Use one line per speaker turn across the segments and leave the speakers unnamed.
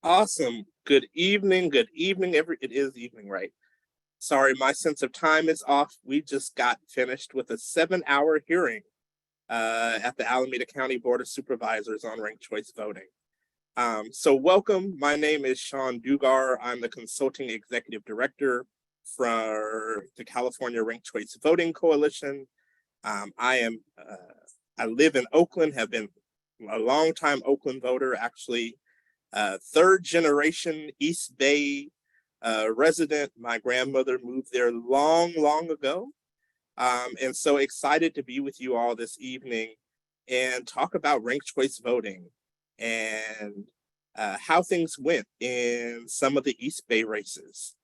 Awesome. Good evening. Good evening. It is evening, right? Sorry, my sense of time is off. We just got finished with a 7-hour hearing at the Alameda County Board of Supervisors on ranked choice voting. So welcome. My name is Sean Dugar. I'm the consulting executive director for the California Ranked Choice Voting Coalition. I live in Oakland, have been a long time Oakland voter, actually. Third generation East Bay resident. My grandmother moved there long ago. And so excited to be with you all this evening and talk about ranked choice voting and how things went in some of the East Bay races.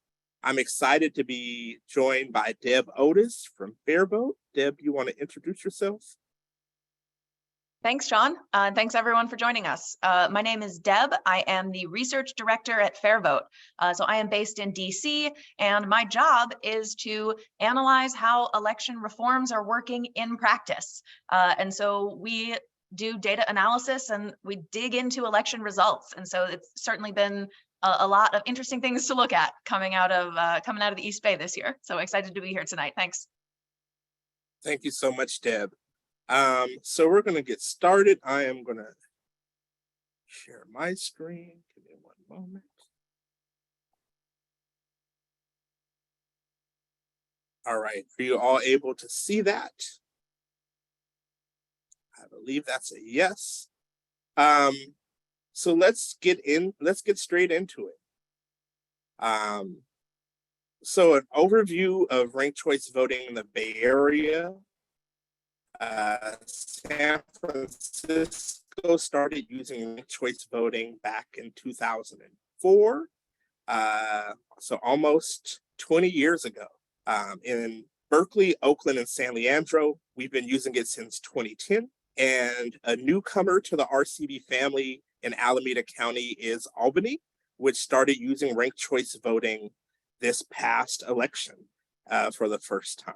I'm excited to be joined by Deb Otis from FairVote. Deb, you want to introduce yourself?
Thanks, Sean. Thanks, everyone, for joining us. My name is Deb. I am the research director at FairVote. So I am based in DC, and my job is to analyze how election reforms are working in practice. And so we do data analysis and we dig into election results. And so it's certainly been a lot of interesting things to look at coming out of the East Bay this year. So excited to be here tonight. Thanks.
Thank you so much, Deb. So we're going to get started. I am going to share my screen. Give me one moment. All right, are you all able to see that? I believe that's a yes. So let's get straight into it. So an overview of ranked choice voting in the Bay Area. San Francisco started using ranked choice voting back in 2004, so almost 20 years ago. In Berkeley, Oakland, and San Leandro, we've been using it since 2010. And a newcomer to the RCV family in Alameda County is Albany, which started using ranked choice voting this past election for the first time.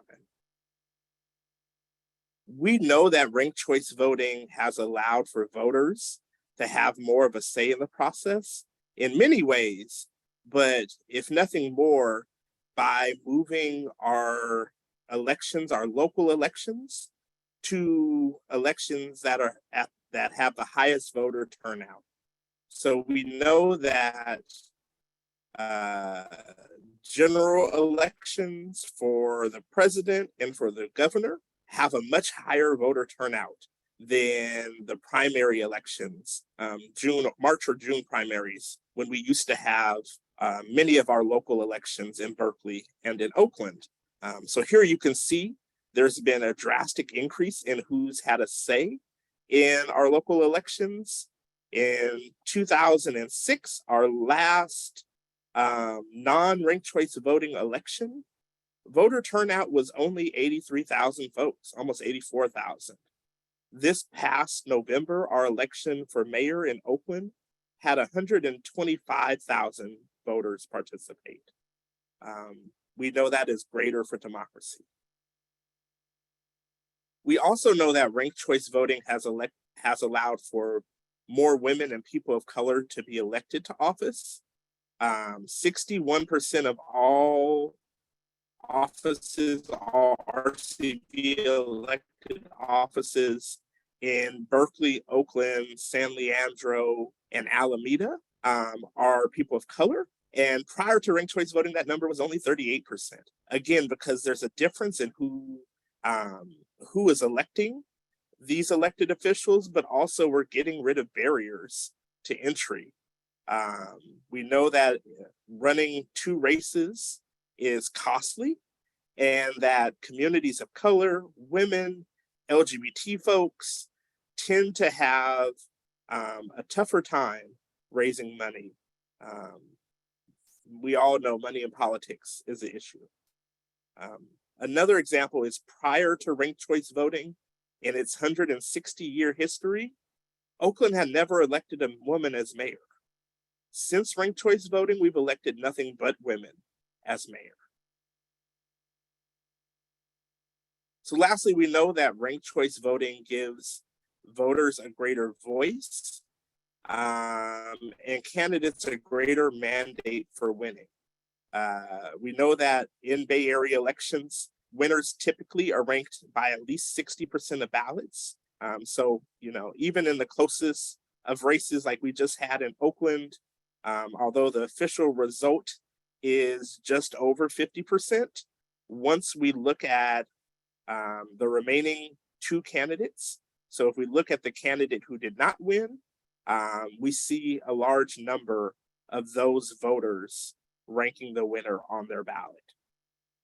We know that ranked choice voting has allowed for voters to have more of a say in the process in many ways, but if nothing more, by moving our elections, our local elections, to elections that have the highest voter turnout. So we know that general elections for the president and for the governor have a much higher voter turnout than the primary elections, March or June primaries, when we used to have many of our local elections in Berkeley and in Oakland. So here you can see there's been a drastic increase in who's had a say in our local elections. In 2006, our last non-ranked choice voting election, voter turnout was only 83,000 votes, almost 84,000. This past November, our election for mayor in Oakland had 125,000 voters participate. We know that is greater for democracy. We also know that ranked choice voting has allowed for more women and people of color to be elected to office. 61% of all offices, all RCV elected offices in Berkeley, Oakland, San Leandro, and Alameda are people of color. And prior to ranked choice voting, that number was only 38%. Again, because there's a difference in who is electing these elected officials, but also we're getting rid of barriers to entry. We know that running two races is costly, and that communities of color, women, LGBT folks tend to have a tougher time raising money. We all know money in politics is an issue. Another example is prior to ranked choice voting, in its 160-year history, Oakland had never elected a woman as mayor. Since ranked choice voting, we've elected nothing but women as mayor. So lastly, we know that ranked choice voting gives voters a greater voice. and candidates a greater mandate for winning. We know that in Bay Area elections, winners typically are ranked by at least 60% of ballots. So, you know, even in the closest of races like we just had in Oakland, although the official result is just over 50%, once we look at the remaining two candidates, so if we look at the candidate who did not win, we see a large number of those voters ranking the winner on their ballot.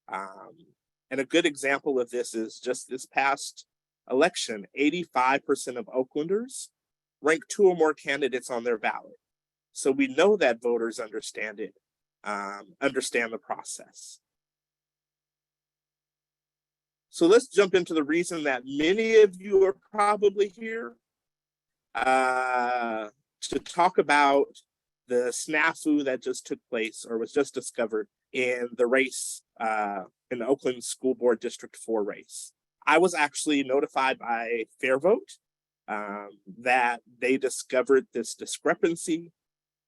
And a good example of this is just this past election, 85% of Oaklanders ranked two or more candidates on their ballot. So we know that voters understand it, understand the process. So let's jump into the reason that many of you are probably here to talk about the snafu that just took place or was just discovered in the race, in the Oakland School Board District 4 race. I was actually notified by FairVote that they discovered this discrepancy.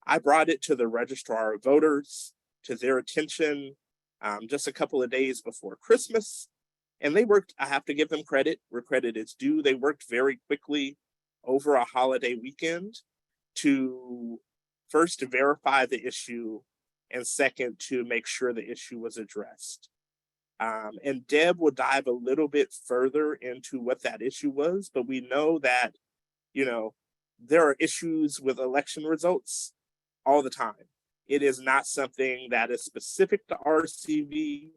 I brought it to the registrar of voters, to their attention, just a couple of days before Christmas. And they worked, I have to give them credit where credit is due. They worked very quickly over a holiday weekend to first to verify the issue and second to make sure the issue was addressed. And Deb will dive a little bit further into what that issue was, but we know that, you know, there are issues with election results all the time. It is not something that is specific to RCV.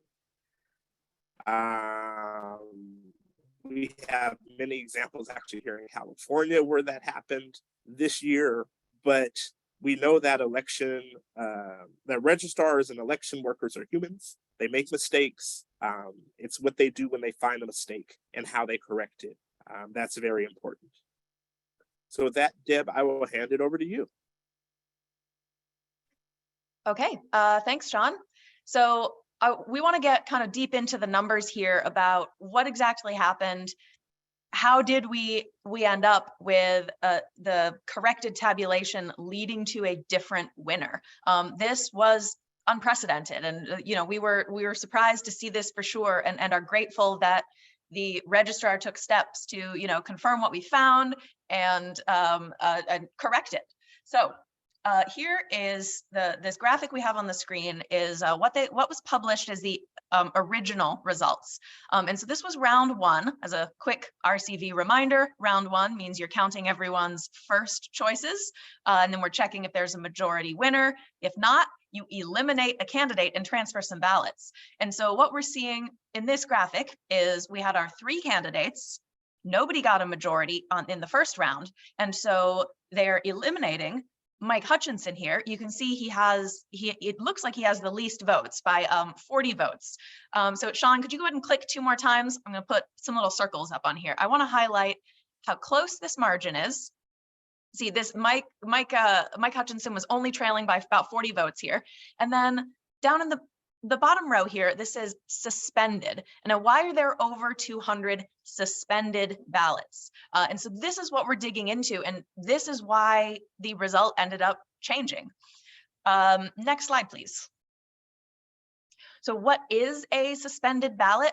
We have many examples actually here in California where that happened this year, but we know that that registrars and election workers are humans. They make mistakes. It's what they do when they find a mistake and how they correct it. That's very important. So with that, Deb, I will hand it over to you.
Okay, thanks, Sean. So we want to get kind of deep into the numbers here about what exactly happened. How did we end up with the corrected tabulation leading to a different winner? This was unprecedented, and you know, we were surprised to see this for sure, and are grateful that the registrar took steps to, you know, confirm what we found and correct it. So here is this graphic we have on the screen is what was published as the original results. And so this was round one. As a quick RCV reminder, round one means you're counting everyone's first choices, and then we're checking if there's a majority winner. If not, you eliminate a candidate and transfer some ballots. And so what we're seeing in this graphic is we had our three candidates. Nobody got a majority in the first round, and so they're eliminating Mike Hutchinson here. You can see it looks like he has the least votes by 40 votes. So Sean, could you go ahead and click 2 more times? I'm going to put some little circles up on here. I want to highlight how close this margin is. See, this Mike Hutchinson was only trailing by about 40 votes here. And then down in the bottom row here, this says suspended. And now why are there over 200 suspended ballots? And so this is what we're digging into, and this is why the result ended up changing. Next slide, please. So what is a suspended ballot?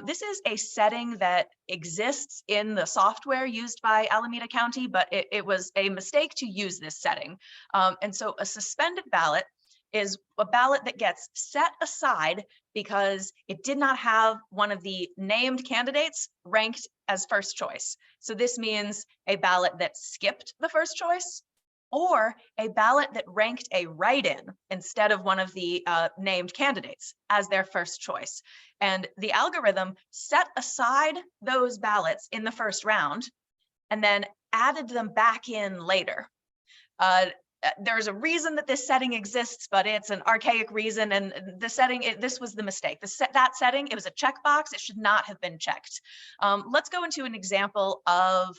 This is a setting that exists in the software used by Alameda County, but it was a mistake to use this setting. And so a suspended ballot is a ballot that gets set aside because it did not have one of the named candidates ranked as first choice. So this means a ballot that skipped the first choice, or a ballot that ranked a write-in instead of one of the named candidates as their first choice. And the algorithm set aside those ballots in the first round and then added them back in later. There's a reason that this setting exists, but it's an archaic reason, and the setting, this was the mistake. That setting, it was a checkbox. It should not have been checked. Let's go into an example of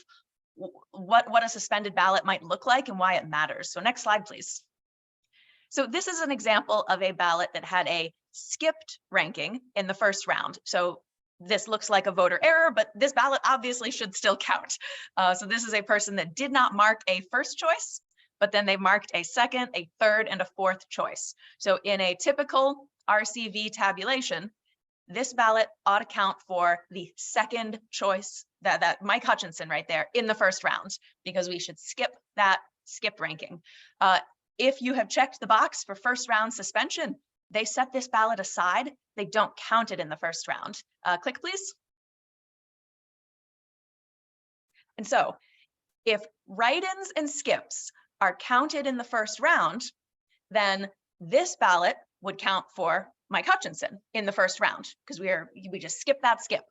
what a suspended ballot might look like and why it matters. So next slide, please. So this is an example of a ballot that had a skipped ranking in the first round. So this looks like a voter error, but this ballot obviously should still count. So this is a person that did not mark a first choice. but then they marked a second, a third, and a fourth choice. So in a typical RCV tabulation, this ballot ought to count for the second choice, that Mike Hutchinson right there in the first round, because we should skip ranking. If you have checked the box for first round suspension, they set this ballot aside. They don't count it in the first round. Click, please. And so if write-ins and skips are counted in the first round, then this ballot would count for Mike Hutchinson in the first round, because we just skip that skip.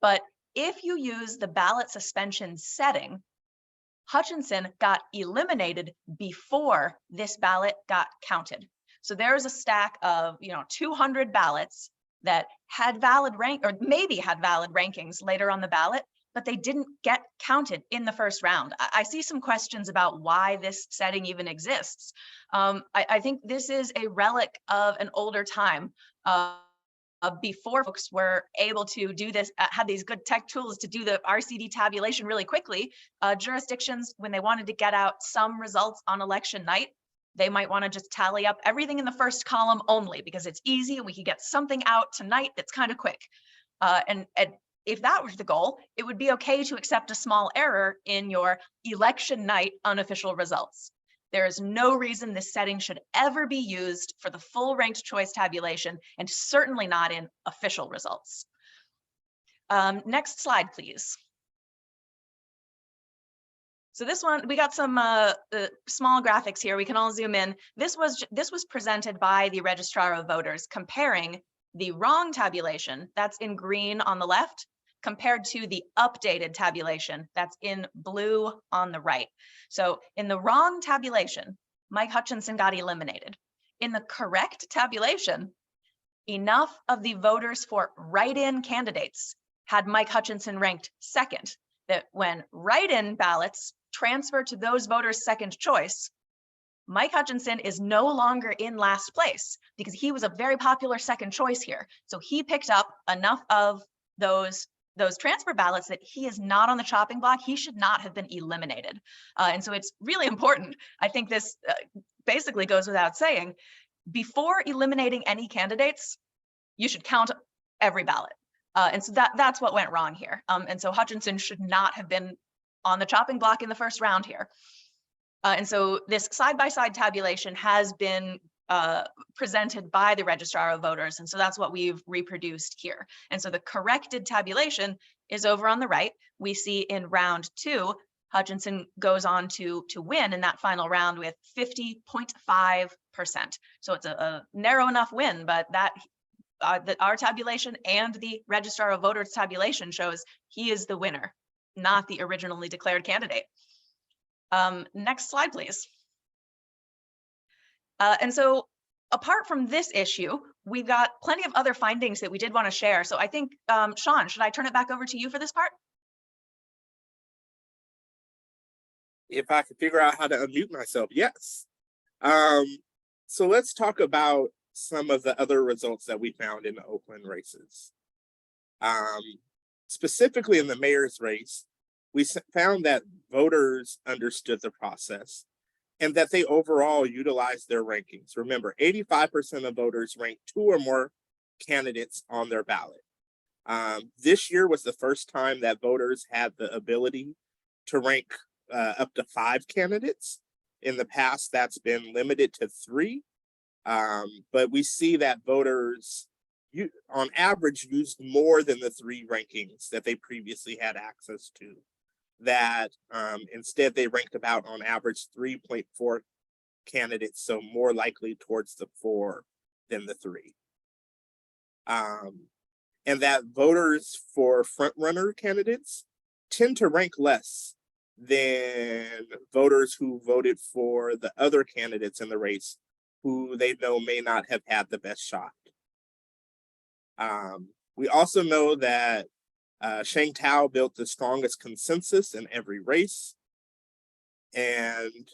But if you use the ballot suspension setting, Hutchinson got eliminated before this ballot got counted. So there's a stack of 200 ballots that had valid rank, or maybe had valid rankings later on the ballot, but they didn't get counted in the first round. I see some questions about why this setting even exists. I think this is a relic of an older time. Before folks were able to do this, had these good tech tools to do the RCD tabulation really quickly, jurisdictions, when they wanted to get out some results on election night, they might want to just tally up everything in the first column only, because it's easy and we can get something out tonight that's kind of quick. And if that was the goal, it would be okay to accept a small error in your election night unofficial results. There is no reason this setting should ever be used for the full ranked choice tabulation, and certainly not in official results. Next slide, please. So this one, we got some small graphics here. We can all zoom in. This was presented by the Registrar of Voters, comparing the wrong tabulation, that's in green on the left, compared to the updated tabulation, that's in blue on the right. So in the wrong tabulation, Mike Hutchinson got eliminated. In the correct tabulation, enough of the voters for write-in candidates had Mike Hutchinson ranked second, that when write-in ballots transfer to those voters' second choice, Mike Hutchinson is no longer in last place, because he was a very popular second choice here. So he picked up enough of those transfer ballots that he is not on the chopping block. He should not have been eliminated. And so it's really important. I think this basically goes without saying. Before eliminating any candidates, you should count every ballot. And so that's what went wrong here. And so Hutchinson should not have been on the chopping block in the first round here. And so this side-by-side tabulation has been presented by the Registrar of Voters. And so that's what we've reproduced here. And so the corrected tabulation is over on the right. We see in round 2, Hutchinson goes on to win in that final round with 50.5%. So it's a narrow enough win, but our tabulation and the Registrar of Voters tabulation shows he is the winner, not the originally declared candidate. Next slide, please. And so apart from this issue, we've got plenty of other findings that we did want to share. So I think, Sean, should I turn it back over to you for this part?
If I could figure out how to unmute myself, yes. So let's talk about some of the other results that we found in the Oakland races. Specifically in the mayor's race, we found that voters understood the process and that they overall utilized their rankings. Remember, 85% of voters ranked 2 or more candidates on their ballot. This year was the first time that voters had the ability to rank up to 5 candidates. In the past, that's been limited to 3. But we see that voters, on average, used more than the 3 rankings that they previously had access to. That instead they ranked about on average 3.4 candidates, so more likely towards the 4 than the 3. And that voters for frontrunner candidates tend to rank less than voters who voted for the other candidates in the race who they know may not have had the best shot. We also know that Sheng Tao built the strongest consensus in every race, and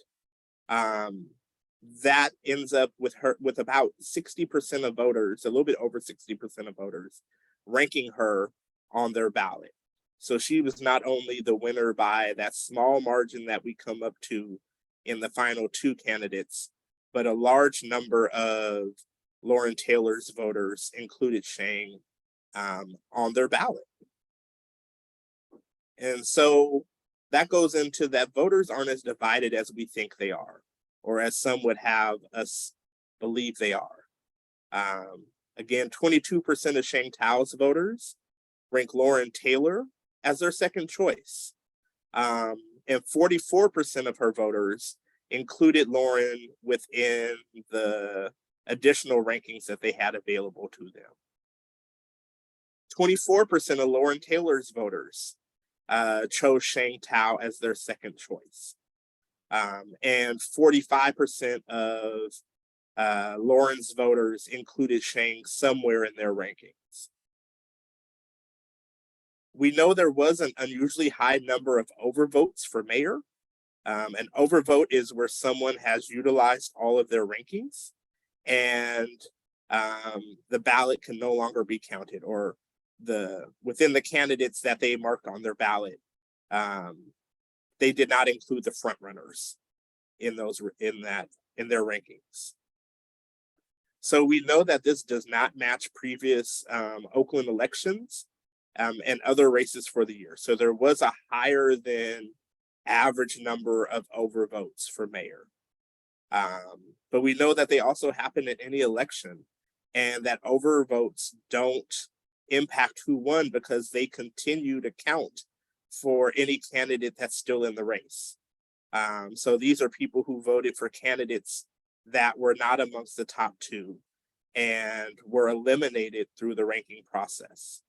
that ends up with about 60% of voters, a little bit over 60% of voters, ranking her on their ballot. So she was not only the winner by that small margin that we come up to in the final two candidates, but a large number of Lauren Taylor's voters included Shang on their ballot. And so that goes into that voters aren't as divided as we think they are, or as some would have us believe they are. Again, 22% of Shang Tao's voters rank Lauren Taylor as their second choice. And 44% of her voters included Lauren within the additional rankings that they had available to them. 24% of Lauren Taylor's voters chose Shang Tao as their second choice. And 45% of Lauren's voters included Shang somewhere in their rankings. We know there was an unusually high number of overvotes for mayor. An overvote is where someone has utilized all of their rankings and the ballot can no longer be counted, or within the candidates that they marked on their ballot, they did not include the front runners in their rankings. So we know that this does not match previous Oakland elections and other races for the year. So there was a higher than average number of overvotes for mayor. But we know that they also happen in any election, and that overvotes don't impact who won because they continue to count for any candidate that's still in the race. So these are people who voted for candidates that were not amongst the top two and were eliminated through the ranking process.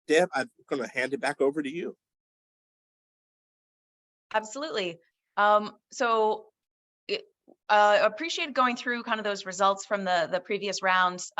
Deb, I'm going to hand it back over to you.
Absolutely. Appreciate going through kind of those results from the previous rounds.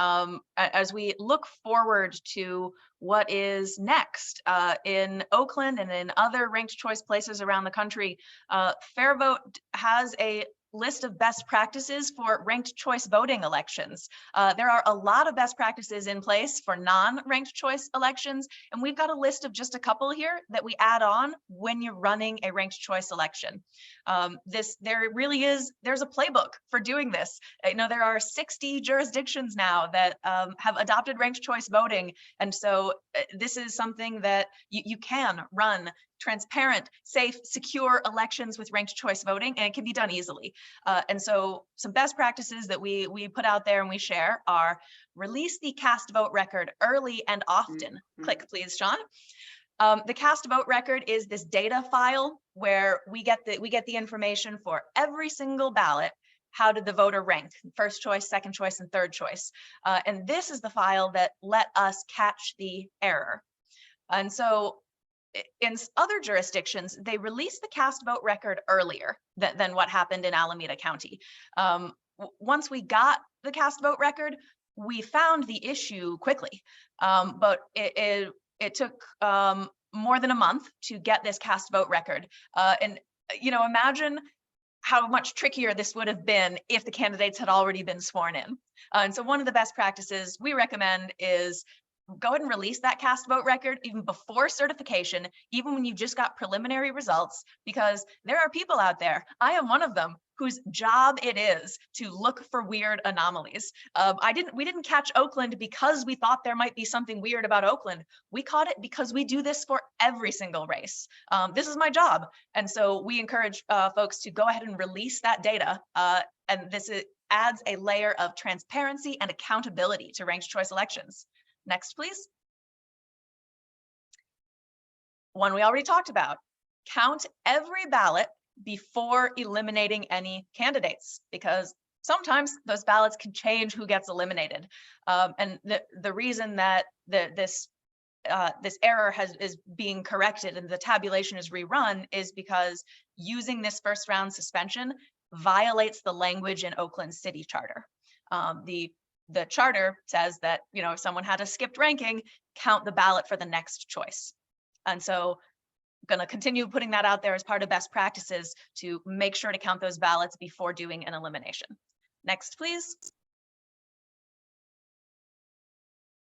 As we look forward to what is next in Oakland and in other ranked choice places around the country, FairVote has a list of best practices for ranked choice voting elections. There are a lot of best practices in place for non-ranked choice elections, and we've got a list of just a couple here that we add on when you're running a ranked choice election. There's a playbook for doing this. There are 60 jurisdictions now that have adopted ranked choice voting, and so this is something that you can run transparent, safe, secure elections with ranked choice voting, and it can be done easily. And so some best practices that we put out there and we share are: release the cast vote record early and often. Click, please, Sean. The cast vote record is this data file where we get the information for every single ballot. How did the voter rank? First choice, second choice, and third choice. And this is the file that let us catch the error. And so in other jurisdictions, they release the cast vote record earlier than what happened in Alameda County. Once we got the cast vote record, we found the issue quickly, but it took more than a month to get this cast vote record. And imagine how much trickier this would have been if the candidates had already been sworn in. And so one of the best practices we recommend is go ahead and release that cast vote record even before certification, even when you just got preliminary results, because there are people out there, I am one of them, whose job it is to look for weird anomalies. We didn't catch Oakland because we thought there might be something weird about Oakland. We caught it because we do this for every single race. This is my job. And so we encourage folks to go ahead and release that data. And this adds a layer of transparency and accountability to ranked choice elections. Next, please. One we already talked about: count every ballot before eliminating any candidates, because sometimes those ballots can change who gets eliminated. And the reason that this error is being corrected and the tabulation is rerun is because using this first round suspension violates the language in Oakland City Charter. The charter says that, if someone had a skipped ranking, count the ballot for the next choice. And so I'm going to continue putting that out there as part of best practices to make sure to count those ballots before doing an elimination. Next, please.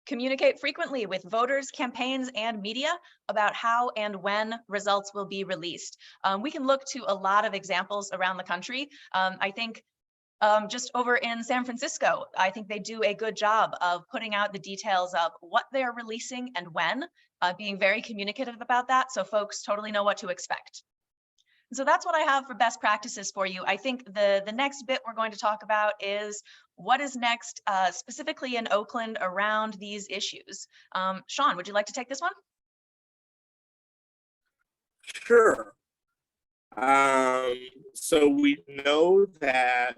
Communicate frequently with voters, campaigns, and media about how and when results will be released. We can look to a lot of examples around the country. I think just over in San Francisco, I think they do a good job of putting out the details of what they're releasing and when, being very communicative about that so folks totally know what to expect. So that's what I have for best practices for you. I think the next bit we're going to talk about is what is next, specifically in Oakland around these issues. Sean, would you like to take this one?
Sure. So we know that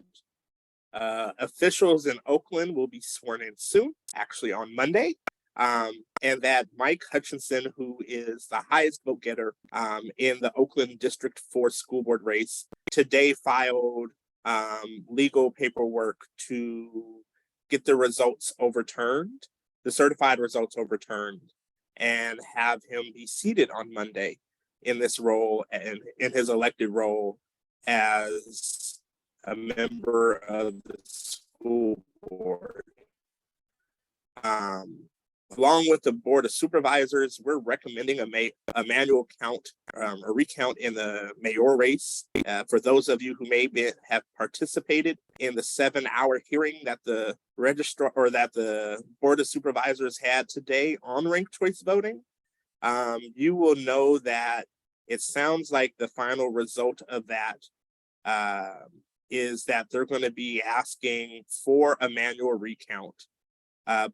officials in Oakland will be sworn in soon, actually on Monday. And that Mike Hutchinson, who is the highest vote getter in the Oakland District 4 school board race, today filed legal paperwork to get the results overturned, the certified results overturned, and have him be seated on Monday in this role and in his elected role as a member of the school board. Along with the Board of Supervisors, we're recommending a manual count, a recount in the mayor race. For those of you who have participated in the 7-hour hearing that the registrar or that the Board of Supervisors had today on ranked choice voting, you will know that it sounds like the final result of that is that they're going to be asking for a manual recount.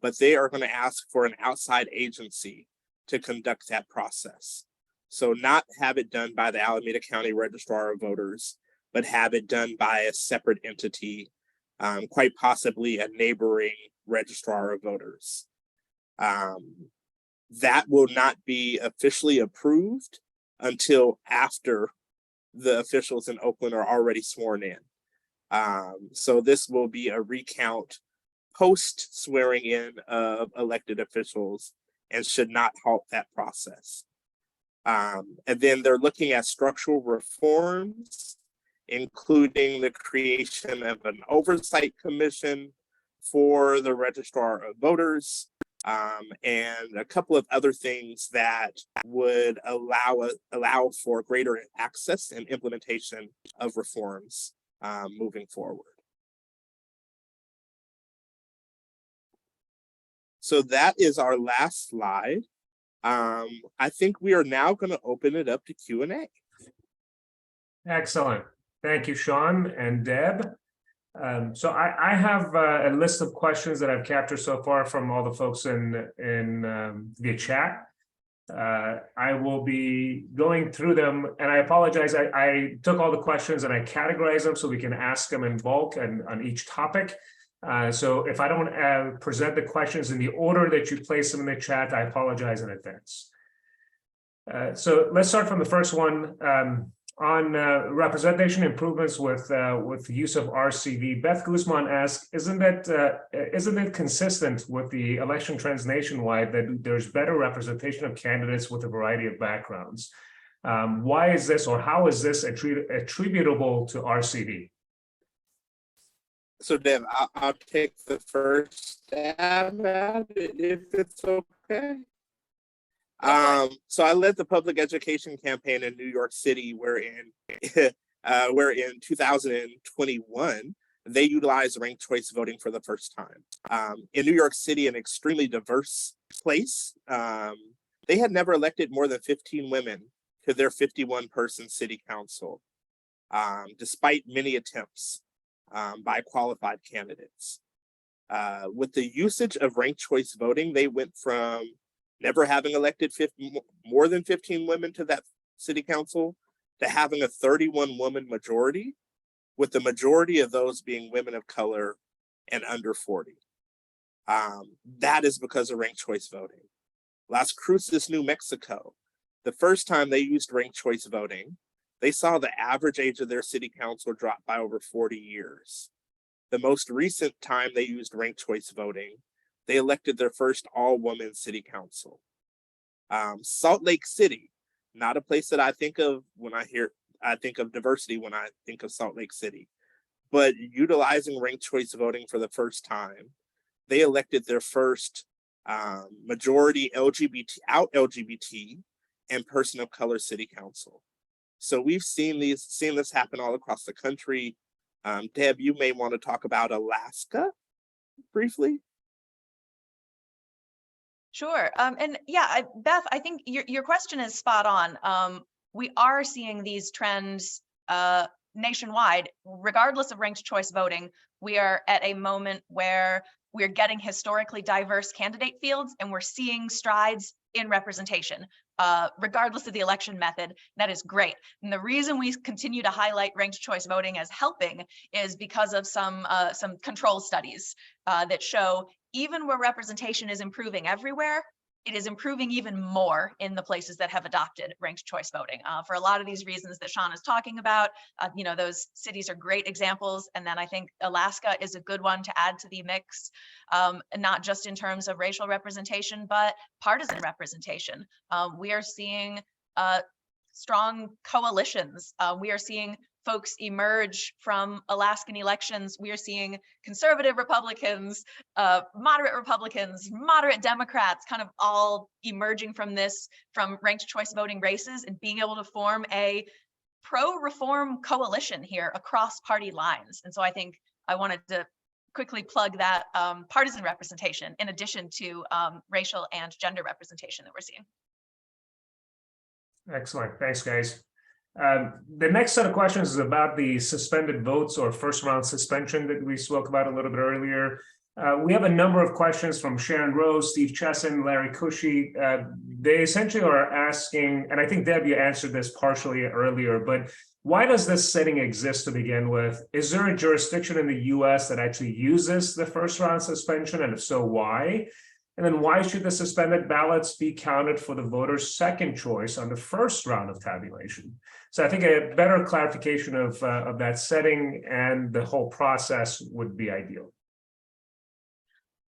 But they are going to ask for an outside agency to conduct that process. So not have it done by the Alameda County Registrar of Voters, but have it done by a separate entity, quite possibly a neighboring Registrar of Voters. That will not be officially approved until after the officials in Oakland are already sworn in. So this will be a recount post swearing in of elected officials and should not halt that process. And then they're looking at structural reforms, including the creation of an oversight commission for the Registrar of Voters, and a couple of other things that would allow for greater access and implementation of reforms moving forward. So that is our last slide. I think we are now going to open it up to Q&A.
Excellent. Thank you, Sean and Deb. So I have a list of questions that I've captured so far from all the folks in via chat. I will be going through them, and I apologize. I took all the questions and I categorized them so we can ask them in bulk and on each topic. So if I don't present the questions in the order that you place them in the chat, I apologize in advance. So let's start from the first one on representation improvements with the use of RCV. Beth Guzman asks, isn't it consistent with the election trends nationwide that there's better representation of candidates with a variety of backgrounds? Why is this, or how is this attributable to RCV?
So Deb, I'll take the first stab at it if it's okay. So I led the public education campaign in New York City, where in 2021 they utilized ranked choice voting for the first time. In New York City, an extremely diverse place, they had never elected more than 15 women to their 51-person city council, despite many attempts by qualified candidates. With the usage of ranked choice voting, they went from never having elected more than 15 women to that city council to having a 31-woman majority, with the majority of those being women of color and under 40. That is because of ranked choice voting. Las Cruces, New Mexico, the first time they used ranked choice voting, they saw the average age of their city council drop by over 40 years. The most recent time they used ranked choice voting, they elected their first all-woman city council. Salt Lake City, not a place that I think of when I think of diversity when I think of Salt Lake City, but utilizing ranked choice voting for the first time, they elected their first majority LGBT, out LGBT, and person of color city council. So we've seen this happen all across the country. Deb, you may want to talk about Alaska briefly.
Sure. And yeah, Beth, I think your question is spot on. We are seeing these trends nationwide, regardless of ranked choice voting. We are at a moment where we're getting historically diverse candidate fields, and we're seeing strides in representation, regardless of the election method. That is great. And the reason we continue to highlight ranked choice voting as helping is because of some control studies that show even where representation is improving everywhere, it is improving even more in the places that have adopted ranked choice voting for a lot of these reasons that Sean is talking about. Those cities are great examples. And then I think Alaska is a good one to add to the mix, not just in terms of racial representation, but partisan representation. We are seeing strong coalitions. We are seeing folks emerge from Alaskan elections. We are seeing conservative Republicans, moderate Democrats, kind of all emerging from ranked choice voting races and being able to form a pro-reform coalition here across party lines. And so I think I wanted to quickly plug that partisan representation in addition to racial and gender representation that we're seeing.
Excellent. Thanks, guys. The next set of questions is about the suspended votes or first round suspension that we spoke about a little bit earlier. We have a number of questions from Sharon Rose, Steve Chesson, Larry Cushy. They essentially are asking, and I think Deb, you answered this partially earlier, but why does this setting exist to begin with? Is there a jurisdiction in the US that actually uses the first round suspension? And if so, why? And then why should the suspended ballots be counted for the voter's second choice on the first round of tabulation? So I think a better clarification of that setting and the whole process would be ideal.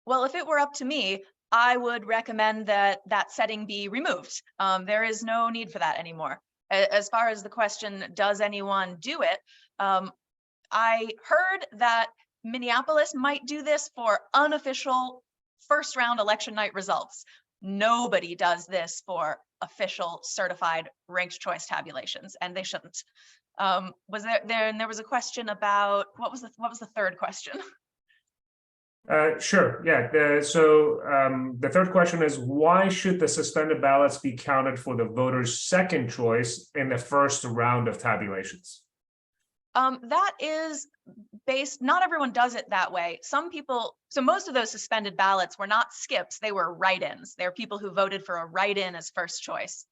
Well, if it were up to me, I would recommend that setting be removed. There is no need for that anymore. As far as the question, does anyone do it? I heard that Minneapolis might do this for unofficial first round election night results. Nobody does this for official certified ranked choice tabulations, and they shouldn't. Was there was a question about what was the third question?
Sure. Yeah. The third question is, why should the suspended ballots be counted for the voter's second choice in the first round of tabulations?
That is based, not everyone does it that way. Some people, so most of those suspended ballots were not skips, they were write-ins. They're people who voted for a write-in as first choice.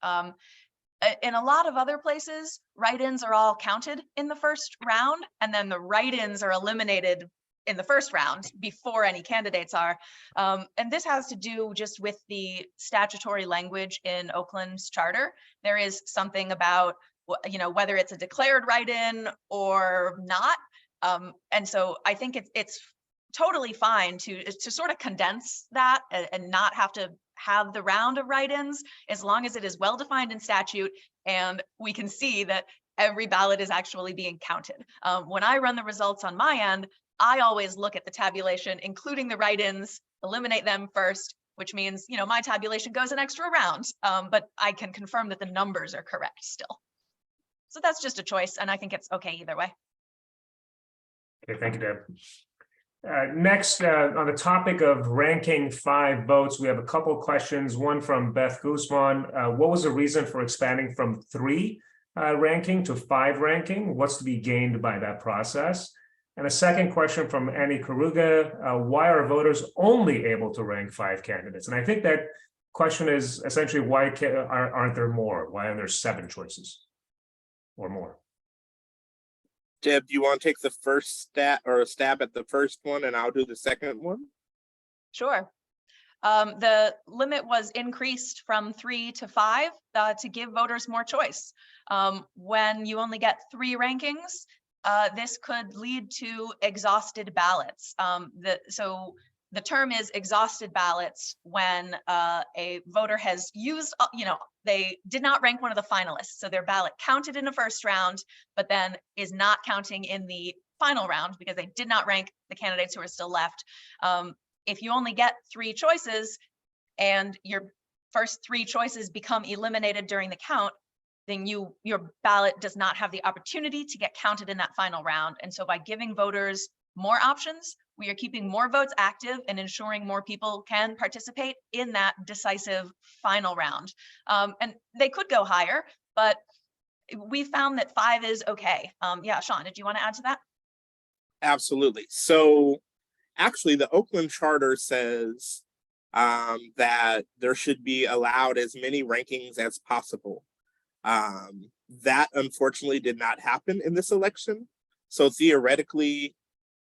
In a lot of other places, write-ins are all counted in the first round, and then the write-ins are eliminated in the first round before any candidates are. And this has to do just with the statutory language in Oakland's charter. There is something about, whether it's a declared write-in or not. And so I think it's totally fine to sort of condense that and not have to have the round of write-ins, as long as it is well-defined in statute and we can see that every ballot is actually being counted. When I run the results on my end, I always look at the tabulation, including the write-ins, eliminate them first, which means, my tabulation goes an extra round, but I can confirm that the numbers are correct still. So that's just a choice, and I think it's okay either way.
Okay, thank you, Deb. Next, on the topic of ranking 5 votes, we have a couple of questions. One from Beth Guzman. What was the reason for expanding from 3 ranking to 5 ranking? What's to be gained by that process? And a second question from Annie Karuga. Why are voters only able to rank 5 candidates? And I think that question is essentially, why aren't there more? Why are there 7 choices or more?
Deb, do you want to take the first stab at the first one, and I'll do the second one?
Sure. The limit was increased from 3 to 5 to give voters more choice. When you only get 3 rankings, this could lead to exhausted ballots. So the term is exhausted ballots when a voter has used, they did not rank one of the finalists. So their ballot counted in the first round, but then is not counting in the final round because they did not rank the candidates who are still left. If you only get 3 choices, and your first three choices become eliminated during the count, then your ballot does not have the opportunity to get counted in that final round. And so by giving voters more options, we are keeping more votes active and ensuring more people can participate in that decisive final round. And they could go higher, but we found that 5 is okay. Yeah, Sean, did you want to add to that?
Absolutely. So actually, the Oakland Charter says that there should be allowed as many rankings as possible. That unfortunately did not happen in this election. So theoretically,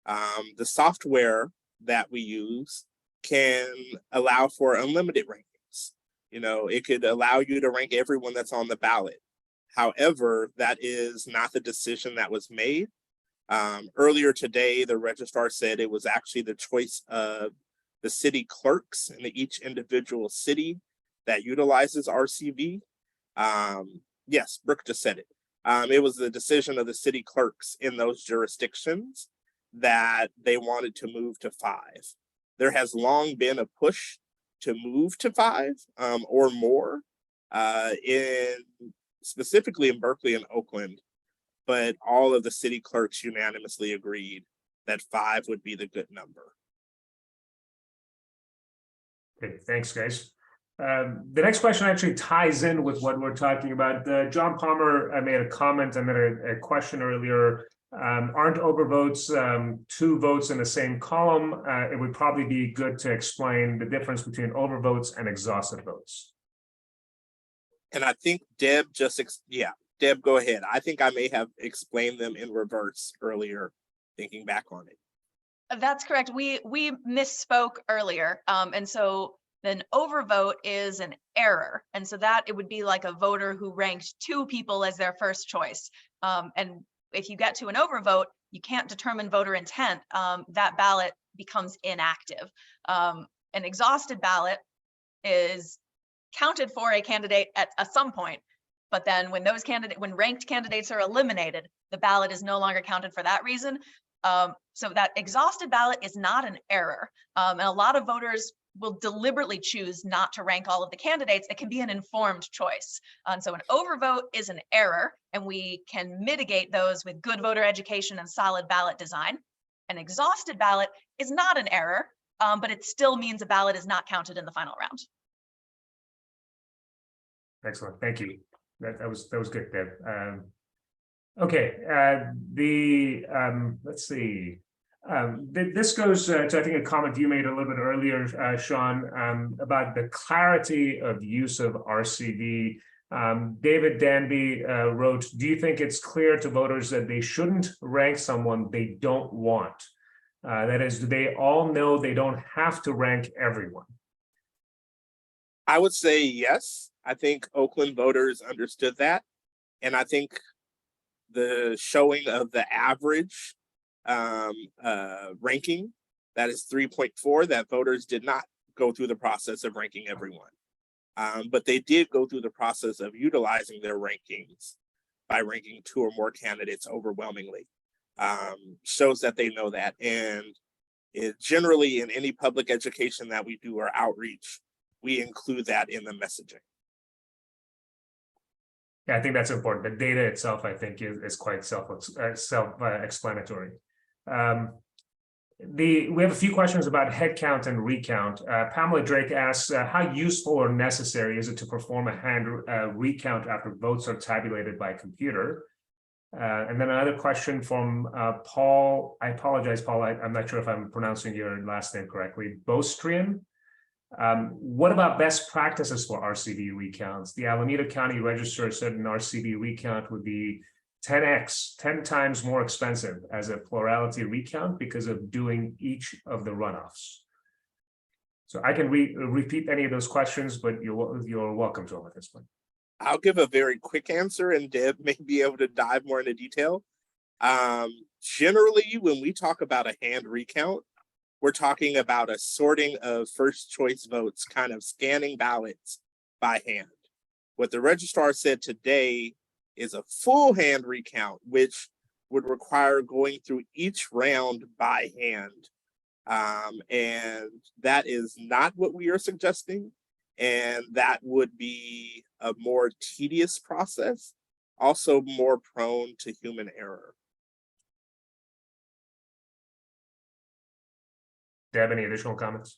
the software that we use can allow for unlimited rankings. It could allow you to rank everyone that's on the ballot. However, that is not the decision that was made. Earlier today, the registrar said it was actually the choice of the city clerks in each individual city that utilizes RCV. Yes, Brooke just said it. It was the decision of the city clerks in those jurisdictions that they wanted to move to 5. There has long been a push to move to 5 or more, specifically in Berkeley and Oakland, but all of the city clerks unanimously agreed that 5 would be the good number.
Okay, thanks, guys. The next question actually ties in with what we're talking about. John Palmer made a comment and made a question earlier. Aren't overvotes 2 votes in the same column? It would probably be good to explain the difference between overvotes and exhausted votes.
And I think Deb Deb, go ahead. I think I may have explained them in reverse earlier, thinking back on it.
That's correct. We misspoke earlier. And so then overvote is an error. And so that it would be like a voter who ranked 2 people as their first choice. And if you get to an overvote, you can't determine voter intent. That ballot becomes inactive. An exhausted ballot is counted for a candidate at some point. But then when ranked candidates are eliminated, the ballot is no longer counted for that reason. So that exhausted ballot is not an error. And a lot of voters will deliberately choose not to rank all of the candidates. It can be an informed choice. And so an overvote is an error, and we can mitigate those with good voter education and solid ballot design. An exhausted ballot is not an error, but it still means a ballot is not counted in the final round.
Excellent, thank you. That was good, Deb. Okay, let's see. This goes to, I think, a comment you made a little bit earlier, Sean, about the clarity of use of RCV. David Danby wrote, do you think it's clear to voters that they shouldn't rank someone they don't want? That is, do they all know they don't have to rank everyone?
I would say yes. I think Oakland voters understood that. And I think the showing of the average ranking, that is 3.4, that voters did not go through the process of ranking everyone. But they did go through the process of utilizing their rankings by ranking 2 or more candidates overwhelmingly. Shows that they know that. And generally in any public education that we do or outreach, we include that in the messaging.
Yeah, I think that's important. The data itself, I think, is quite self-explanatory. We have a few questions about head count and recount. Pamela Drake asks, how useful or necessary is it to perform a hand recount after votes are tabulated by computer? And then another question from Paul. I apologize, Paul. I'm not sure if I'm pronouncing your last name correctly. Bostrian. What about best practices for RCV recounts? The Alameda County Register said an RCV recount would be 10x, 10 times more expensive as a plurality recount because of doing each of the runoffs. So I can repeat any of those questions, but you're welcome to them at this point.
I'll give a very quick answer, and Deb may be able to dive more into detail. Generally, when we talk about a hand recount, we're talking about a sorting of first choice votes, kind of scanning ballots by hand. What the registrar said today is a full hand recount, which would require going through each round by hand. And that is not what we are suggesting. And that would be a more tedious process, also more prone to human error.
Deb, any additional comments?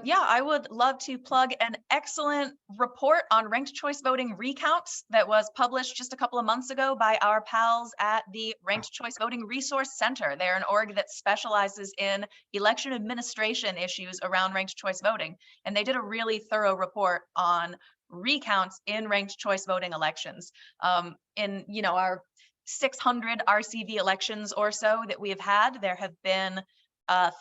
Yeah, I would love to plug an excellent report on ranked choice voting recounts that was published just a couple of months ago by our pals at the Ranked Choice Voting Resource Center. They're an org that specializes in election administration issues around ranked choice voting. And they did a really thorough report on recounts in ranked choice voting elections. In our 600 RCV elections or so that we have had, there have been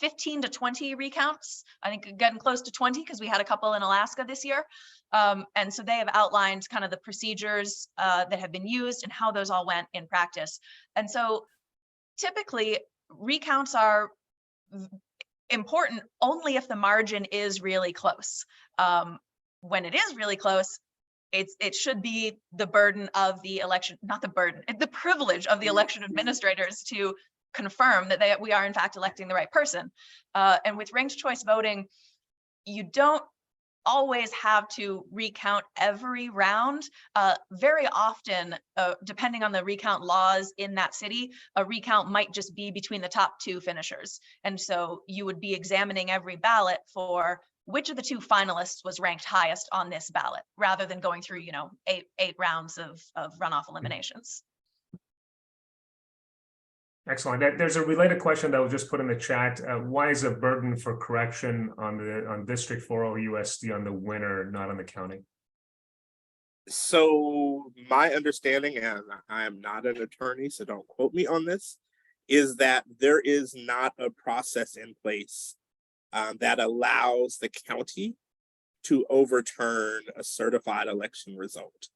15 to 20 recounts. I think getting close to 20 because we had a couple in Alaska this year. And so they have outlined kind of the procedures that have been used and how those all went in practice. And so typically recounts are important only if the margin is really close. When it is really close, it should be the burden of the election, not the burden, the privilege of the election administrators to confirm that we are in fact electing the right person. And with ranked choice voting, you don't always have to recount every round. Very often, depending on the recount laws in that city, a recount might just be between the top 2 finishers. And so you would be examining every ballot for which of the 2 finalists was ranked highest on this ballot, rather than going through, eight rounds of runoff eliminations.
Excellent. There's a related question that was just put in the chat. Why is a burden for correction on District 40 USD on the winner, not on the county?
So my understanding, and I am not an attorney, so don't quote me on this, is that there is not a process in place that allows the county to overturn a certified election result.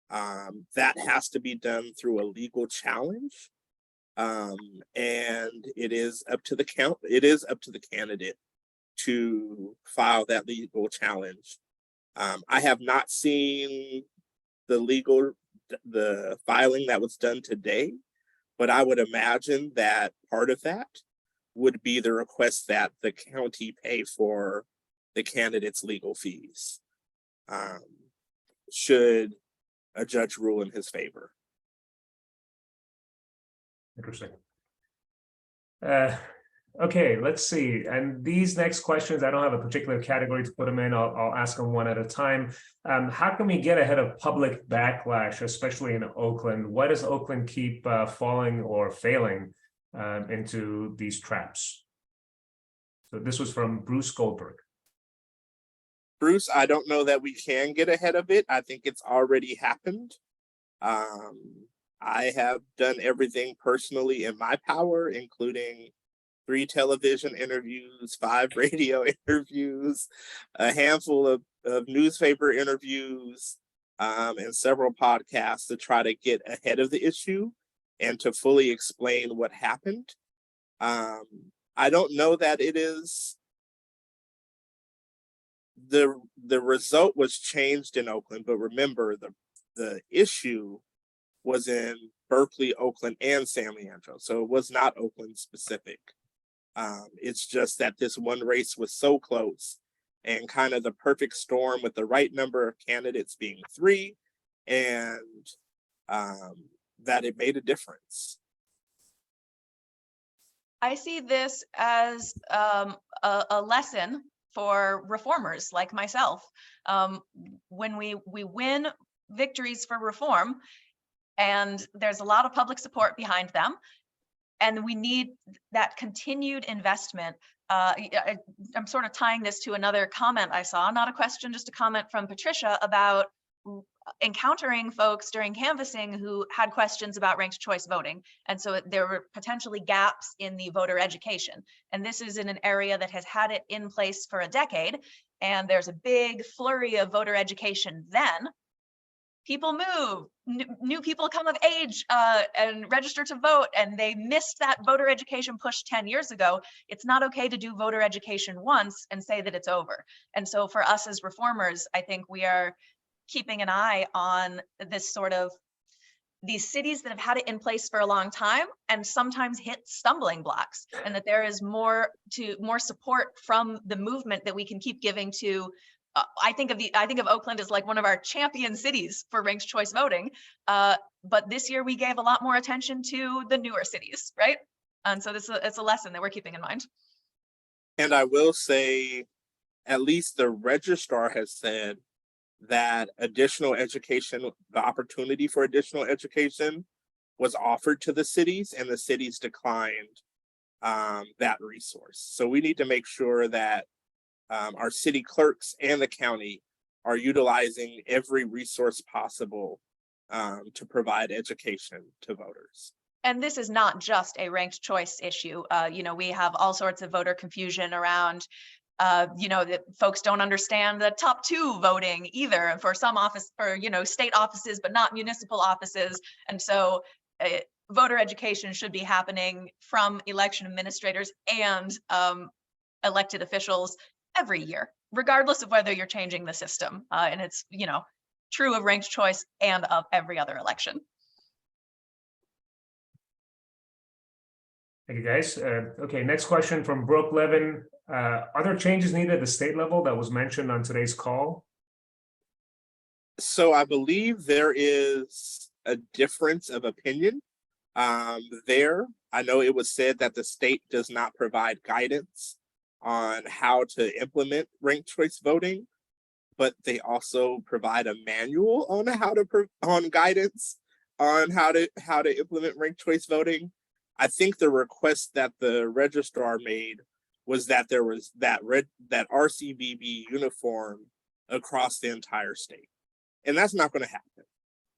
That has to be done through a legal challenge. And it is up to the candidate to file that legal challenge. I have not seen the filing that was done today, but I would imagine that part of that would be the request that the county pay for the candidate's legal fees, should a judge rule in his favor.
Interesting. Okay, let's see. And these next questions, I don't have a particular category to put them in. I'll ask them one at a time. How can we get ahead of public backlash, especially in Oakland? Why does Oakland keep falling or failing into these traps? So this was from Bruce Goldberg.
Bruce, I don't know that we can get ahead of it. I think it's already happened. I have done everything personally in my power, including 3 television interviews, 5 radio interviews, a handful of newspaper interviews, and several podcasts to try to get ahead of the issue and to fully explain what happened. I don't know that it is the result was changed in Oakland, but remember the issue was in Berkeley, Oakland, and San Leandro. So it was not Oakland specific. It's just that this one race was so close and kind of the perfect storm with the right number of candidates being 3, and that it made a difference.
I see this as a lesson for reformers like myself. When we win victories for reform, and there's a lot of public support behind them, and we need that continued investment. I'm sort of tying this to another comment I saw, not a question, just a comment from Patricia about encountering folks during canvassing who had questions about ranked choice voting. And so there were potentially gaps in the voter education. And this is in an area that has had it in place for a decade. And there's a big flurry of voter education then. People move, new people come of age and register to vote, and they missed that voter education push 10 years ago. It's not okay to do voter education once and say that it's over. And so for us as reformers, I think we are keeping an eye on this sort of these cities that have had it in place for a long time and sometimes hit stumbling blocks, and that there is more support from the movement that we can keep giving to I think of Oakland as like one of our champion cities for ranked choice voting. But this year we gave a lot more attention to the newer cities, right? And so it's a lesson that we're keeping in mind.
And I will say, at least the registrar has said that additional education, the opportunity for additional education was offered to the cities, and the cities declined that resource. So we need to make sure that our city clerks and the county are utilizing every resource possible to provide education to voters.
And this is not just a ranked choice issue. We have all sorts of voter confusion around, that folks don't understand the top two voting either for some office, for, state offices, but not municipal offices. And so voter education should be happening from election administrators and elected officials every year, regardless of whether you're changing the system. And it's, true of ranked choice and of every other election.
Thank you, guys. Okay, next question from Brooke Levin. Are there changes needed at the state level that was mentioned on today's call?
So I believe there is a difference of opinion there. I know it was said that the state does not provide guidance on how to implement ranked choice voting, but they also provide a manual on guidance on how to implement ranked choice voting. I think the request that the registrar made was that there was that RCV be uniform across the entire state. And that's not going to happen.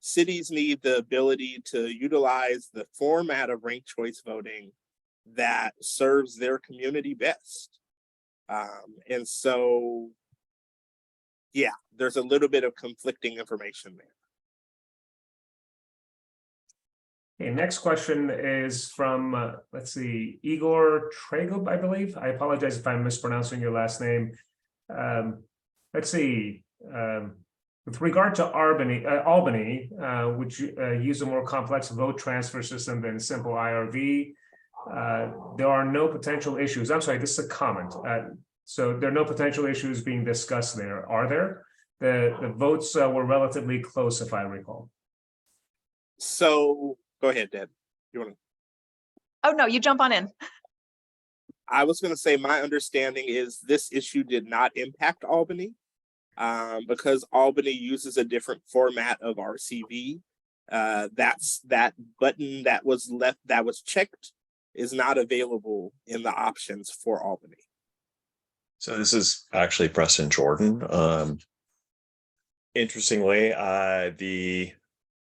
Cities need the ability to utilize the format of ranked choice voting that serves their community best. And so, yeah, there's a little bit of conflicting information there.
Okay, next question is from, let's see, Igor Tregub, I believe. I apologize if I'm mispronouncing your last name. Let's see. With regard to Albany, which use a more complex vote transfer system than simple IRV, there are no potential issues. I'm sorry, this is a comment. So there are no potential issues being discussed there, are there? The votes were relatively close, if I recall.
So go ahead, Deb. You want to?
Oh, no, you jump on in.
I was going to say my understanding is this issue did not impact Albany because Albany uses a different format of RCV. That button that was checked is not available in the options for Albany.
So this is actually Preston Jordan. Interestingly,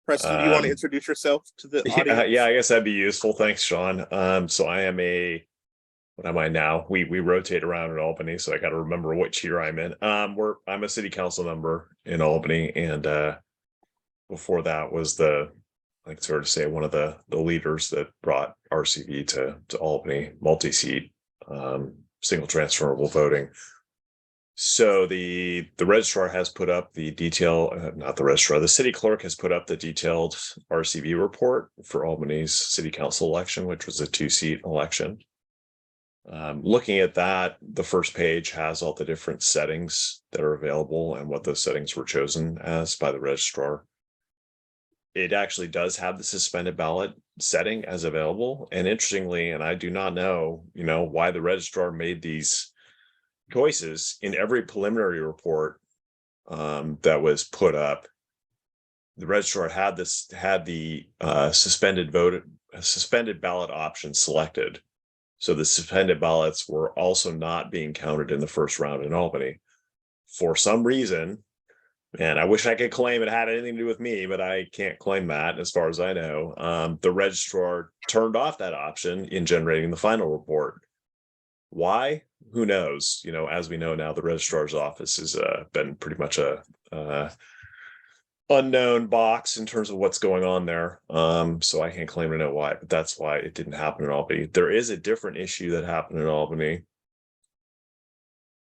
Preston, do you want to introduce yourself to the audience?
Yeah, I guess that'd be useful. Thanks, Sean. So I am what am I now? We rotate around in Albany, so I got to remember which year I'm in. I'm a city council member in Albany, and before that was it's fair to say, one of the leaders that brought RCV to Albany, multi-seat, single transferable voting. So the registrar has put up the not the registrar, the city clerk has put up the detailed RCV report for Albany's city council election, which was a 2-seat election. Looking at that, the first page has all the different settings that are available and what those settings were chosen as by the registrar. It actually does have the suspended ballot setting as available. And interestingly, and I do not know, why the registrar made these choices in every preliminary report that was put up. The registrar had the suspended ballot option selected. So the suspended ballots were also not being counted in the first round in Albany. For some reason, and I wish I could claim it had anything to do with me, but I can't claim that as far as I know. The registrar turned off that option in generating the final report. Why? Who knows? As we know now, the registrar's office has been pretty much a unknown box in terms of what's going on there. So I can't claim to know why, but that's why it didn't happen in Albany. There is a different issue that happened in Albany,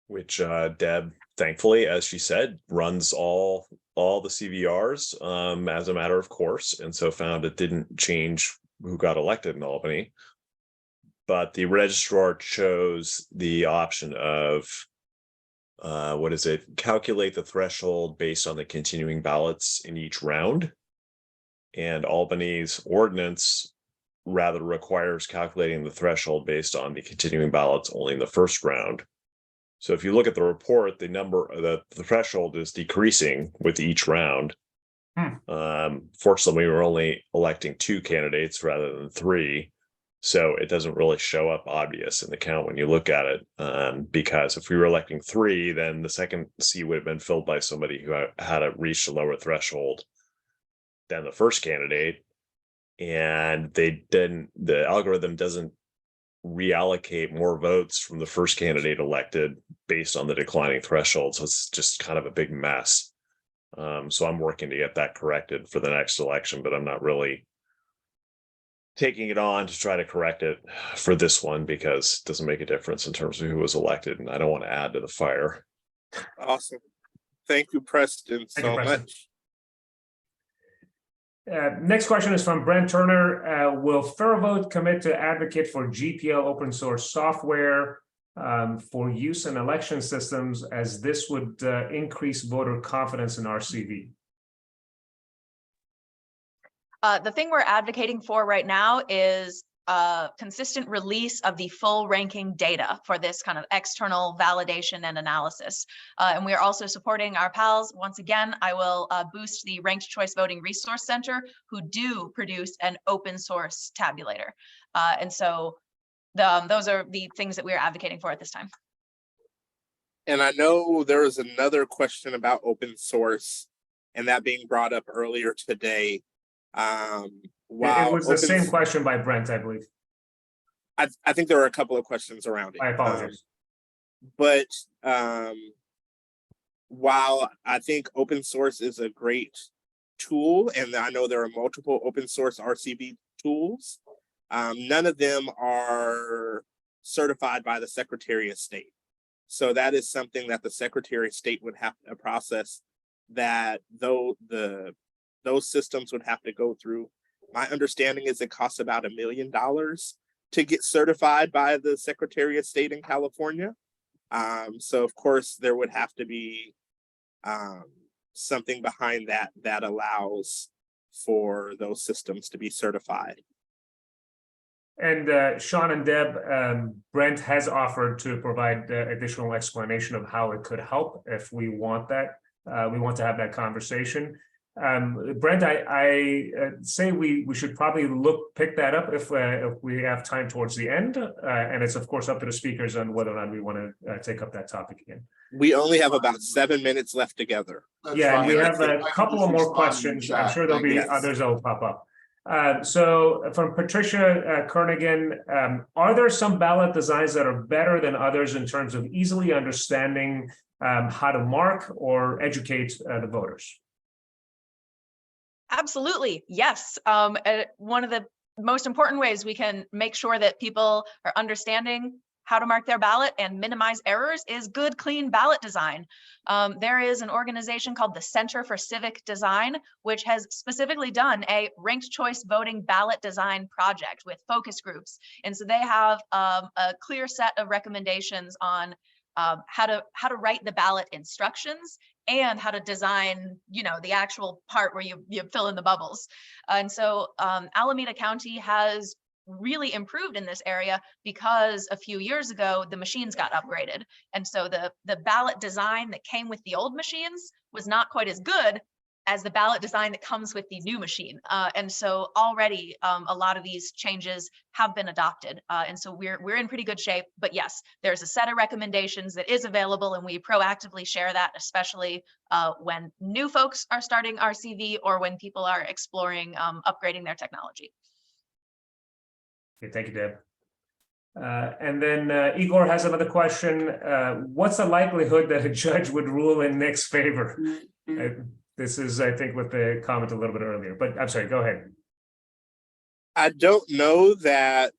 which Deb, thankfully, as she said, runs all the CVRs as a matter of course, and so found it didn't change who got elected in Albany. But the registrar chose the option of calculate the threshold based on the continuing ballots in each round. And Albany's ordinance rather requires calculating the threshold based on the continuing ballots only in the first round. So if you look at the report, the threshold is decreasing with each round. Fortunately, we were only electing 2 candidates rather than 3. So it doesn't really show up obvious in the count when you look at it. Because if we were electing 3, then the second seat would have been filled by somebody who had reached a lower threshold than the first candidate. And the algorithm doesn't reallocate more votes from the first candidate elected based on the declining threshold. So it's just kind of a big mess. So I'm working to get that corrected for the next election, but I'm not really taking it on to try to correct it for this one because it doesn't make a difference in terms of who was elected, and I don't want to add to the fire.
Awesome. Thank you, Preston, so much.
Next question is from Brent Turner. Will FairVote commit to advocate for GPL open source software for use in election systems, as this would increase voter confidence in RCV?
The thing we're advocating for right now is consistent release of the full ranking data for this kind of external validation and analysis. And we are also supporting our pals. Once again, I will boost the Ranked Choice Voting Resource Center, who do produce an open source tabulator. And so those are the things that we are advocating for at this time.
And I know there was another question about open source and that being brought up earlier today.
It was the same question by Brent, I believe.
I think there were a couple of questions around it.
I apologize.
But while I think open source is a great tool, and I know there are multiple open source RCV tools, none of them are certified by the Secretary of State. So that is something that the Secretary of State would have to process, that those systems would have to go through. My understanding is it costs about $1 million to get certified by the Secretary of State in California. So of course there would have to be something behind that allows for those systems to be certified.
And Sean and Deb, Brent has offered to provide additional explanation of how it could help if we want that. We want to have that conversation. Brent, I say we should probably pick that up if we have time towards the end, and it's of course up to the speakers on whether or not we want to take up that topic again.
We only have about 7 minutes left together.
Yeah, and we have a couple of more questions. I'm sure there'll be others that will pop up. So from Patricia Kernigan, are there some ballot designs that are better than others in terms of easily understanding how to mark or educate the voters?
Absolutely, yes. One of the most important ways we can make sure that people are understanding how to mark their ballot and minimize errors is good, clean ballot design. There is an organization called the Center for Civic Design, which has specifically done a ranked choice voting ballot design project with focus groups. And so they have a clear set of recommendations on how to write the ballot instructions and how to design, the actual part where you fill in the bubbles. And so Alameda County has really improved in this area because a few years ago, the machines got upgraded. And so the ballot design that came with the old machines was not quite as good as the ballot design that comes with the new machine. And so already a lot of these changes have been adopted. And so we're in pretty good shape, but yes, there's a set of recommendations that is available, and we proactively share that, especially when new folks are starting RCV or when people are exploring upgrading their technology.
Okay, thank you, Deb. And then Igor has another question. What's the likelihood that a judge would rule in Nick's favor? This is, I think, with the comment a little bit earlier, but I'm sorry, go ahead.
I don't know that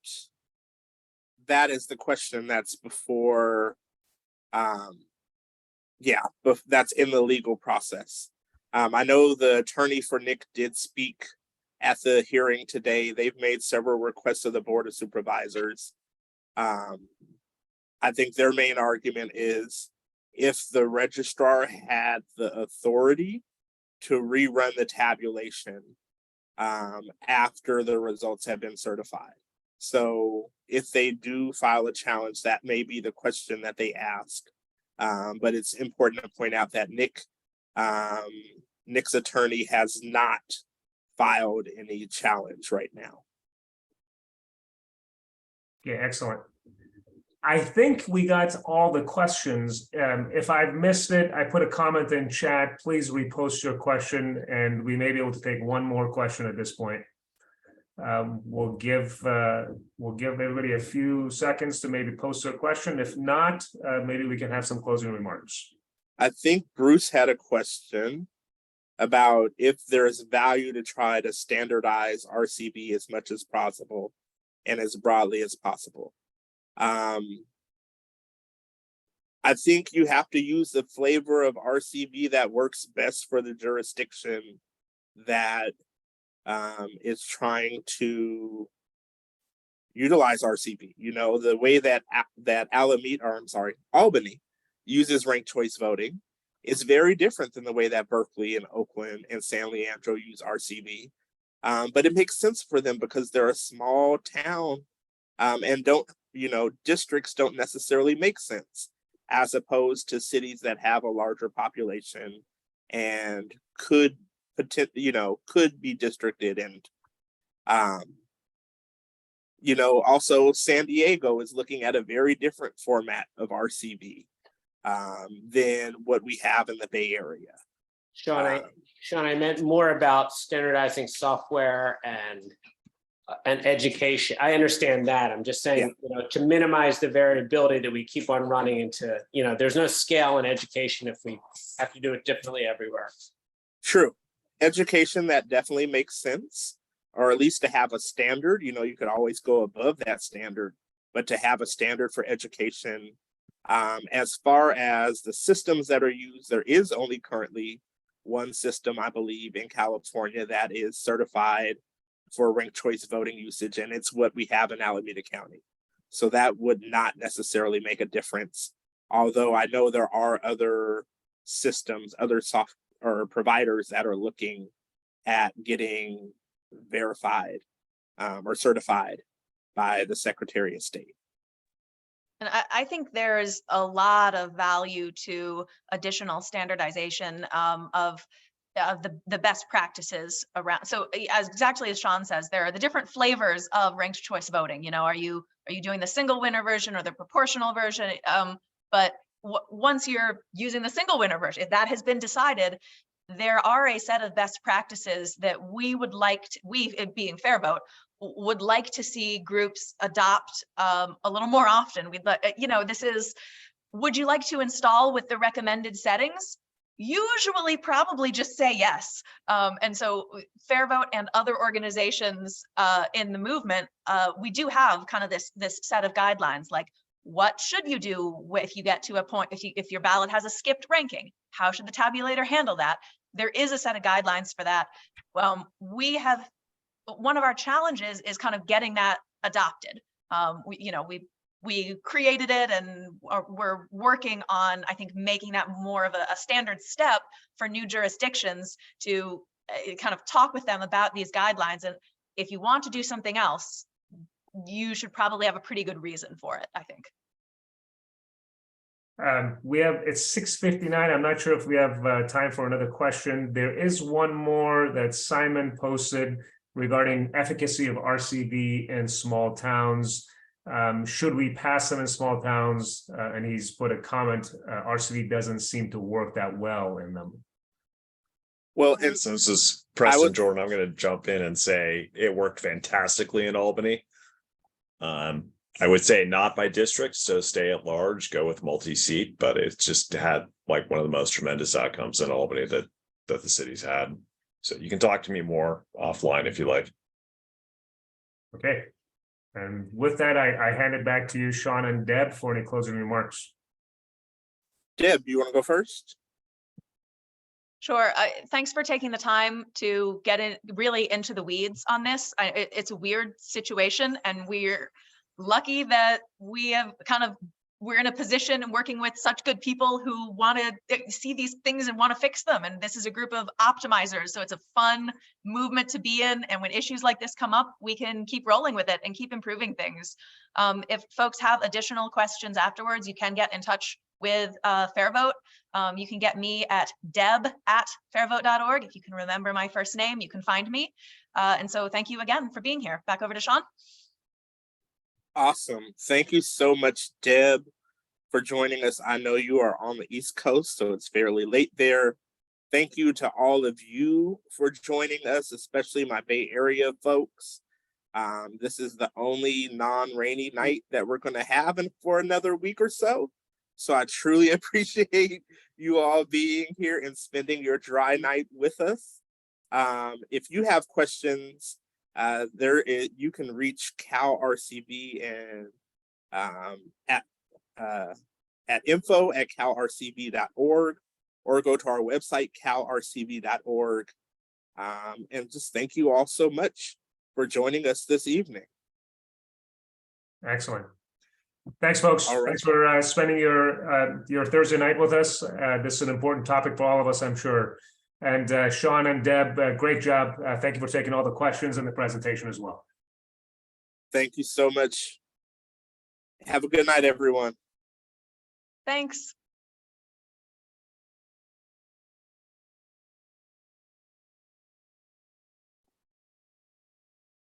is the question that's before, but that's in the legal process. I know the attorney for Nick did speak at the hearing today. They've made several requests to the Board of Supervisors. I think their main argument is if the registrar had the authority to rerun the tabulation after the results have been certified. So if they do file a challenge, that may be the question that they ask. But it's important to point out that Nick's attorney has not filed any challenge right now.
Yeah, excellent. I think we got all the questions. If I've missed it, I put a comment in chat. Please repost your question, and we may be able to take one more question at this point. We'll give everybody a few seconds to maybe post their question. If not, maybe we can have some closing remarks.
I think Bruce had a question about if there's value to try to standardize RCV as much as possible and as broadly as possible. I think you have to use the flavor of RCV that works best for the jurisdiction that is trying to utilize RCV. You know, the way that Albany uses ranked choice voting is very different than the way that Berkeley and Oakland and San Leandro use RCV. But it makes sense for them because they're a small town and districts don't necessarily make sense, as opposed to cities that have a larger population and could be districted. And also San Diego is looking at a very different format of RCV than what we have in the Bay Area.
Sean, I meant more about standardizing software and education. I understand that. I'm just saying, to minimize the variability that we keep on running into, there's no scale in education if we have to do it differently everywhere.
True. Education, that definitely makes sense, or at least to have a standard. You could always go above that standard, but to have a standard for education. As far as the systems that are used, there is only currently one system, I believe, in California that is certified for ranked choice voting usage, and it's what we have in Alameda County. So that would not necessarily make a difference. Although I know there are other systems, other software providers that are looking at getting verified or certified by the Secretary of State.
And I think there's a lot of value to additional standardization of the best practices around. So exactly as Sean says, there are the different flavors of ranked choice voting. Are you doing the single winner version or the proportional version? But once you're using the single winner version, if that has been decided, there are a set of best practices that we would like to, being FairVote, would like to see groups adopt a little more often. We'd like, this is, would you like to install with the recommended settings? Usually probably just say yes. And so FairVote and other organizations in the movement, we do have kind of this set of guidelines, like what should you do if you get to a point, if your ballot has a skipped ranking? How should the tabulator handle that? There is a set of guidelines for that. One of our challenges is kind of getting that adopted. We created it, and we're working on, I think, making that more of a standard step for new jurisdictions to kind of talk with them about these guidelines. And if you want to do something else, you should probably have a pretty good reason for it, I think.
It's 6:59. I'm not sure if we have time for another question. There is one more that Simon posted regarding efficacy of RCV in small towns. Should we pass them in small towns? And he's put a comment, RCV doesn't seem to work that well in them.
Well,
and so this is Preston Jordan. I'm going to jump in and say it worked fantastically in Albany. I would say not by district, so stay at large, go with multi-seat, but it just had like one of the most tremendous outcomes in Albany that the city's had. So you can talk to me more offline if you like.
Okay. And with that, I hand it back to you, Sean and Deb, for any closing remarks.
Deb, do you want to go first?
Sure. Thanks for taking the time to get really into the weeds on this. It's a weird situation, and we're lucky that we have kind of we're in a position and working with such good people who want to see these things and want to fix them. And this is a group of optimizers. So it's a fun movement to be in. And when issues like this come up, we can keep rolling with it and keep improving things. If folks have additional questions afterwards, you can get in touch with FairVote. You can get me at deb@fairvote.org. If you can remember my first name, you can find me. And so thank you again for being here. Back over to Sean.
Awesome. Thank you so much, Deb, for joining us. I know you are on the East Coast, so it's fairly late there. Thank you to all of you for joining us, especially my Bay Area folks. This is the only non-rainy night that we're going to have for another week or so. So I truly appreciate you all being here and spending your dry night with us. If you have questions, you can reach Cal RCV and at info@calrcv.org, or go to our website calrcv.org. And just thank you all so much for joining us this evening.
Excellent. Thanks, folks.
All right.
Thanks for spending your Thursday night with us. This is an important topic for all of us, I'm sure. And Sean and Deb, great job. Thank you for taking all the questions and the presentation as well.
Thank you so much. Have a good night, everyone.
Thanks.